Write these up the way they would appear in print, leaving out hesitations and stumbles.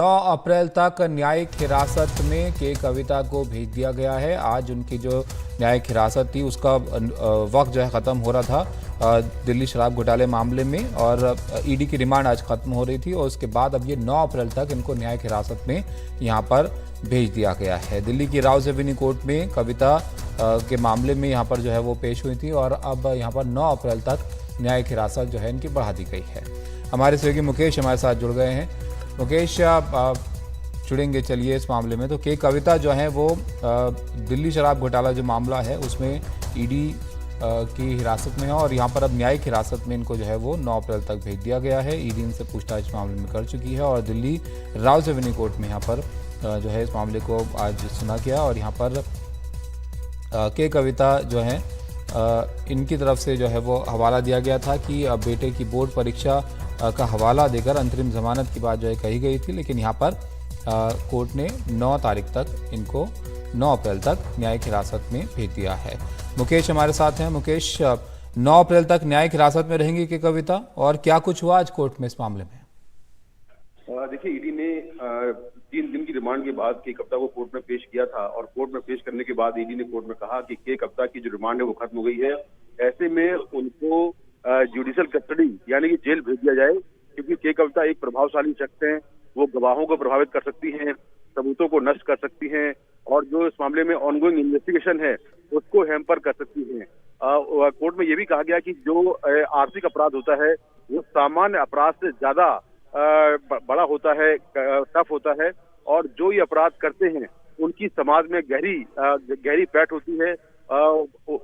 9 अप्रैल तक न्यायिक हिरासत में के कविता को भेज दिया गया है। आज उनकी जो न्यायिक हिरासत थी उसका वक्त जो है ख़त्म हो रहा था दिल्ली शराब घोटाले मामले में, और ईडी की रिमांड आज ख़त्म हो रही थी और उसके बाद अब ये 9 अप्रैल तक इनको न्यायिक हिरासत में यहाँ पर भेज दिया गया है। दिल्ली की राउज एवेन्यू कोर्ट में कविता के मामले में यहाँ पर जो है वो पेश हुई थी और अब यहाँ पर 9 अप्रैल तक न्यायिक हिरासत जो है इनकी बढ़ा दी गई है। हमारे सहयोगी मुकेश हमारे साथ जुड़ गए हैं। मुकेश, जुड़ेंगे चलिए इस मामले में। तो के कविता जो है वो दिल्ली शराब घोटाला जो मामला है उसमें ईडी की हिरासत में है और यहाँ पर अब न्यायिक हिरासत में इनको जो है वो 9 अप्रैल तक भेज दिया गया है। ईडी इनसे पूछताछ इस मामले में कर चुकी है और दिल्ली राउज एवेन्यू कोर्ट में यहाँ पर जो है इस मामले को आज सुना गया और यहाँ पर के कविता जो है इनकी तरफ से जो है वो हवाला दिया गया था कि बेटे की बोर्ड परीक्षा का हवाला देकर अंतरिम जमानत की बात जो है कही गई थी, लेकिन यहाँ पर कोर्ट ने 9 तारीख तक इनको 9 अप्रैल तक न्यायिक हिरासत में भेज दिया है। मुकेश हमारे साथ हैं। मुकेश, 9 अप्रैल तक न्यायिक हिरासत में रहेंगी के कविता, और क्या कुछ हुआ आज कोर्ट में इस मामले में? देखिए, ईडी ने 3 दिन की रिमांड के बाद के कविता को कोर्ट में पेश किया था और कोर्ट में पेश करने के बाद ईडी ने कोर्ट में कहा कि के कविता की जो रिमांड है वो खत्म हो गई है। ऐसे में उनको जुडिशियल कस्टडी यानी कि जेल भेज दिया जाए, क्योंकि के कविता एक प्रभावशाली शख्स हैं। वो गवाहों को प्रभावित कर सकती हैं, सबूतों को नष्ट कर सकती हैं और जो इस मामले में ऑनगोइंग इन्वेस्टिगेशन है उसको हैम्पर कर सकती हैं। कोर्ट में ये भी कहा गया कि जो आर्थिक अपराध होता है वो सामान्य अपराध से ज्यादा बड़ा होता है, टफ होता है, और जो ये अपराध करते हैं उनकी समाज में गहरी पैठ होती है,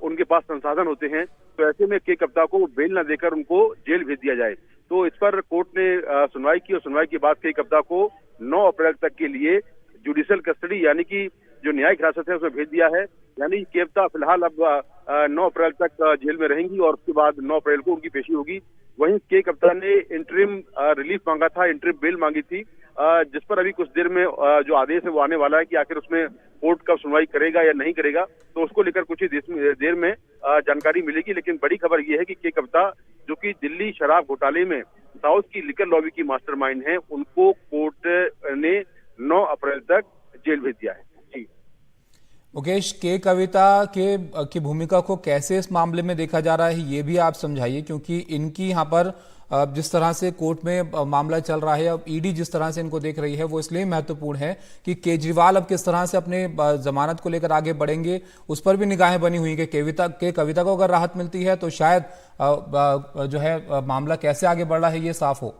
उनके पास संसाधन होते हैं। तो ऐसे में के कविता को बेल न देकर उनको जेल भेज दिया जाए। तो इस पर कोर्ट ने सुनवाई की और सुनवाई के बाद के कविता को 9 अप्रैल तक के लिए जुडिशियल कस्टडी यानी कि जो न्यायिक हिरासत है उसमें भेज दिया है। यानी कविता फिलहाल अब 9 अप्रैल तक जेल में रहेंगी और उसके बाद 9 अप्रैल को उनकी पेशी होगी। वहीं के कविता ने इंटरिम रिलीफ मांगा था, इंटरिम बेल मांगी थी, जिस पर अभी कुछ देर में जो आदेश है वो आने वाला है कि आखिर उसमें कोर्ट कब सुनवाई करेगा या नहीं करेगा। तो उसको लेकर कुछ ही देर में जानकारी मिलेगी। लेकिन बड़ी खबर यह है कि के कविता, जो कि दिल्ली शराब घोटाले में साउथ की लिकर लॉबी की मास्टरमाइंड है, उनको कोर्ट ने 9 अप्रैल तक जेल भेज दिया है। मुकेश, के कविता की भूमिका को कैसे इस मामले में देखा जा रहा है ये भी आप समझाइए, क्योंकि इनकी यहाँ पर जिस तरह से कोर्ट में मामला चल रहा है, अब ईडी जिस तरह से इनको देख रही है वो इसलिए महत्वपूर्ण है कि केजरीवाल अब किस तरह से अपने जमानत को लेकर आगे बढ़ेंगे उस पर भी निगाहें बनी हुई है। के कविता को अगर राहत मिलती है तो शायद जो है मामला कैसे आगे बढ़ रहा है ये साफ हो।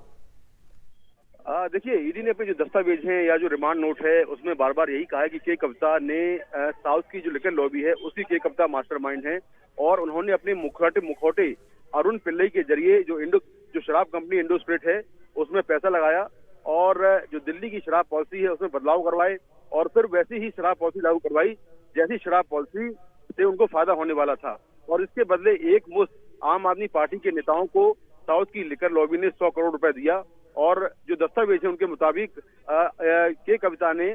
देखिए, ईडी ने अपने जो दस्तावेज हैं या जो रिमांड नोट है उसमें बार बार यही कहा है कि के कविता ने साउथ की जो लिकर लॉबी है उसकी के कविता मास्टरमाइंड है और उन्होंने अपने मुखौटे अरुण पिल्लई के जरिए जो शराब कंपनी इंडो स्पिरिट है उसमें पैसा लगाया और जो दिल्ली की शराब पॉलिसी है उसमें बदलाव करवाए और फिर वैसी ही शराब पॉलिसी लागू करवाई जैसी शराब पॉलिसी से उनको फायदा होने वाला था। और इसके बदले एक मुश्त आम आदमी पार्टी के नेताओं को साउथ की लिकर लॉबी ने 100 करोड़ रुपए दिया और जो दस्तावेज है उनके मुताबिक के कविता ने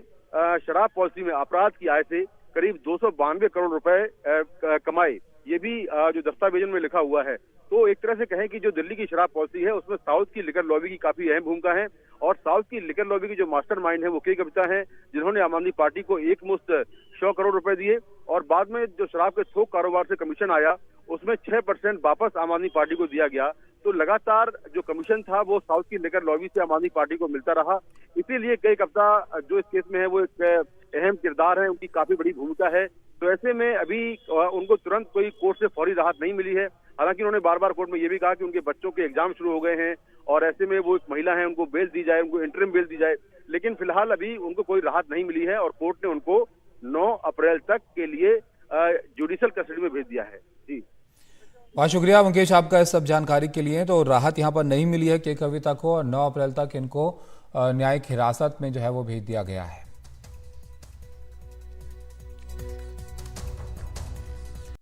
शराब पॉलिसी में अपराध की आय से करीब 292 करोड़ रुपए कमाए। ये भी जो दस्तावेजों में लिखा हुआ है। तो एक तरह से कहें कि जो दिल्ली की शराब पॉलिसी है उसमें साउथ की लिकर लॉबी की काफी अहम भूमिका है और साउथ की लिकर लॉबी की जो मास्टरमाइंड है वो के कविता है, जिन्होंने आम आदमी पार्टी को एक मुश्त 100 करोड़ रुपए दिए और बाद में जो शराब के थोक कारोबार से कमीशन आया उसमें 6% वापस आम आदमी पार्टी को दिया गया। तो लगातार जो कमीशन था वो साउथ की लिकर लॉबी से आम आदमी पार्टी को मिलता रहा। इसीलिए के कविता जो इस केस में है वो एक अहम किरदार है, उनकी काफी बड़ी भूमिका है। तो ऐसे में अभी उनको तुरंत कोई कोर्ट से फौरी राहत नहीं मिली है। हालांकि उन्होंने बार बार कोर्ट में ये भी कहा कि उनके बच्चों के एग्जाम शुरू हो गए हैं और ऐसे में वो एक महिला है, उनको बेल दी जाए, उनको इंटरिम बेल दी जाए। लेकिन फिलहाल अभी उनको कोई राहत नहीं मिली है और कोर्ट ने उनको 9 अप्रैल तक के लिए जुडिशियल कस्टडी में भेज दिया है। जी, बहुत शुक्रिया मुकेश आपका इस सब जानकारी के लिए। तो राहत यहाँ पर नहीं मिली है के कविता को और 9 अप्रैल तक इनको न्यायिक हिरासत में जो है वो भेज दिया गया है।